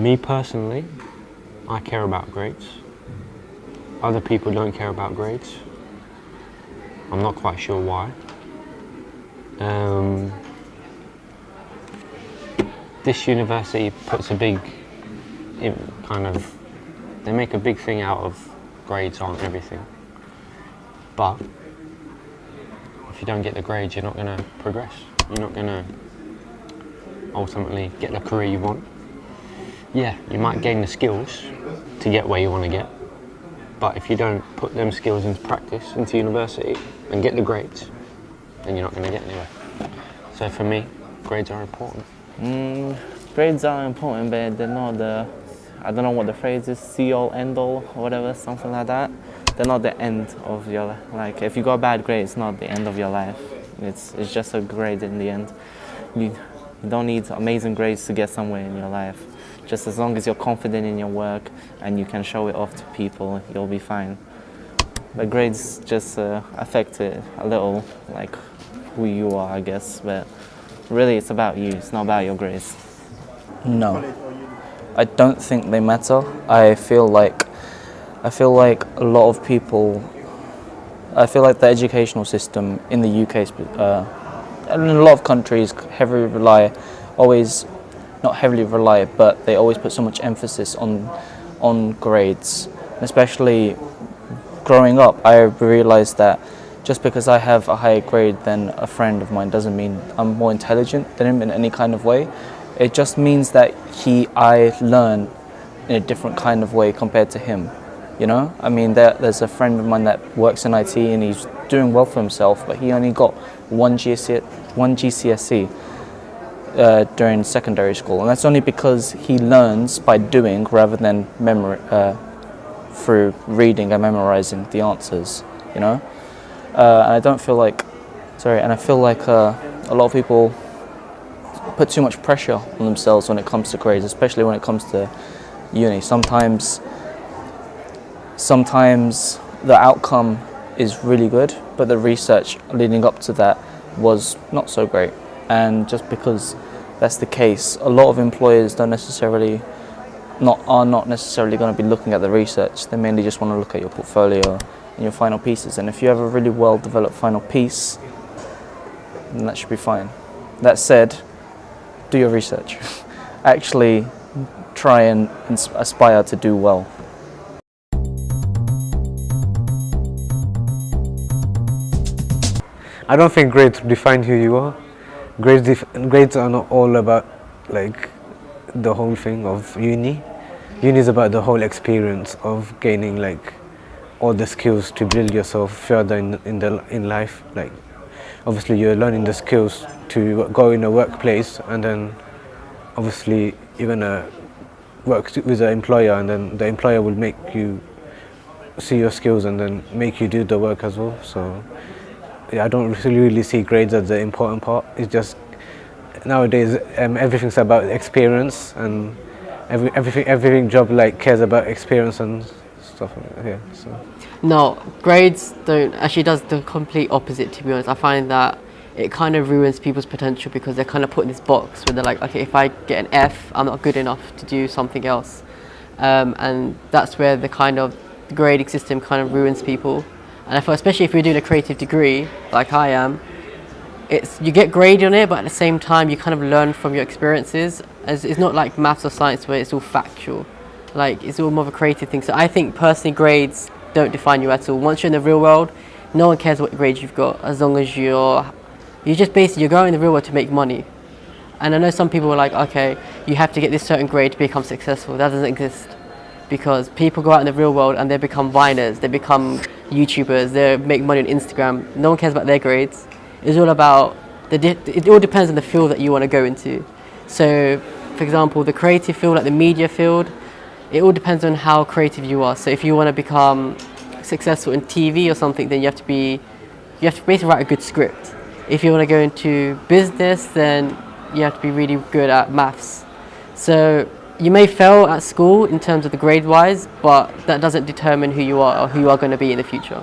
Me personally, I care about grades. Other people don't care about grades. I'm not quite sure why. This university puts a big, they make a big thing out of grades on everything. But if you don't get the grades, you're not going to progress. You're not going to ultimately get the career you want. Yeah, you might gain the skills to get where you want to get. But if you don't put them skills into practice, into university, and get the grades, then you're not going to get anywhere. So for me, grades are important. Grades are important, but they're not I don't know what the phrase is, see all, end all, or whatever, something like that. They're not the end of your life. Like, if you got a bad grade, it's not the end of your life. It's just a grade in the end. You don't need amazing grades to get somewhere in your life. Just as long as you're confident in your work and you can show it off to people, you'll be fine. But grades just affect it a little, like who you are, I guess. But really, it's about you. It's not about your grades. No, I don't think they matter. I feel like a lot of people. I feel like the educational system in the UK and in a lot of countries but they always put so much emphasis on grades. Especially growing up, I realized that just because I have a higher grade than a friend of mine doesn't mean I'm more intelligent than him in any kind of way. It just means that I learn in a different kind of way compared to him. You know, I mean, there's a friend of mine that works in IT and he's doing well for himself, but he only got one GCSE during secondary school, and that's only because he learns by doing rather than through reading and memorizing the answers. You know, and I feel like a lot of people put too much pressure on themselves when it comes to grades, especially when it comes to uni. Sometimes the outcome is really good, but the research leading up to that was not so great. And just because that's the case, a lot of employers are not necessarily going to be looking at the research. They mainly just want to look at your portfolio and your final pieces. And if you have a really well developed final piece, then that should be fine. That said, do your research. Actually try and aspire to do well. I don't think grades define who you are. Grades are not all about like the whole thing of uni. Uni is about the whole experience of gaining like all the skills to build yourself further in life. Like obviously you're learning the skills to go in a workplace, and then obviously you're gonna work with the employer, and then the employer will make you see your skills and then make you do the work as well. So yeah, I don't really see grades as the important part. It's just nowadays everything's about experience, and every job like cares about experience and stuff like that. Yeah, so. No, grades does the complete opposite, to be honest. I find that it kind of ruins people's potential because they're kind of put in this box where they're like, okay, if I get an F, I'm not good enough to do something else. And that's where the grading system kind of ruins people. And I thought, especially if you're doing a creative degree, like I am, you get graded on it, but at the same time, you kind of learn from your experiences. It's not like maths or science where it's all factual. Like, it's all more of a creative thing. So I think, personally, grades don't define you at all. Once you're in the real world, no one cares what grades you've got, as long as you're going in the real world to make money. And I know some people are like, okay, you have to get this certain grade to become successful. That doesn't exist. Because people go out in the real world and they become viners, they become YouTubers, they make money on Instagram. No one cares about their grades. It's all about, it all depends on the field that you want to go into. So, for example, the creative field, like the media field, it all depends on how creative you are. So if you want to become successful in TV or something, then you have to basically write a good script. If you want to go into business, then you have to be really good at maths. So you may fail at school in terms of the grade-wise, but that doesn't determine who you are or who you are going to be in the future.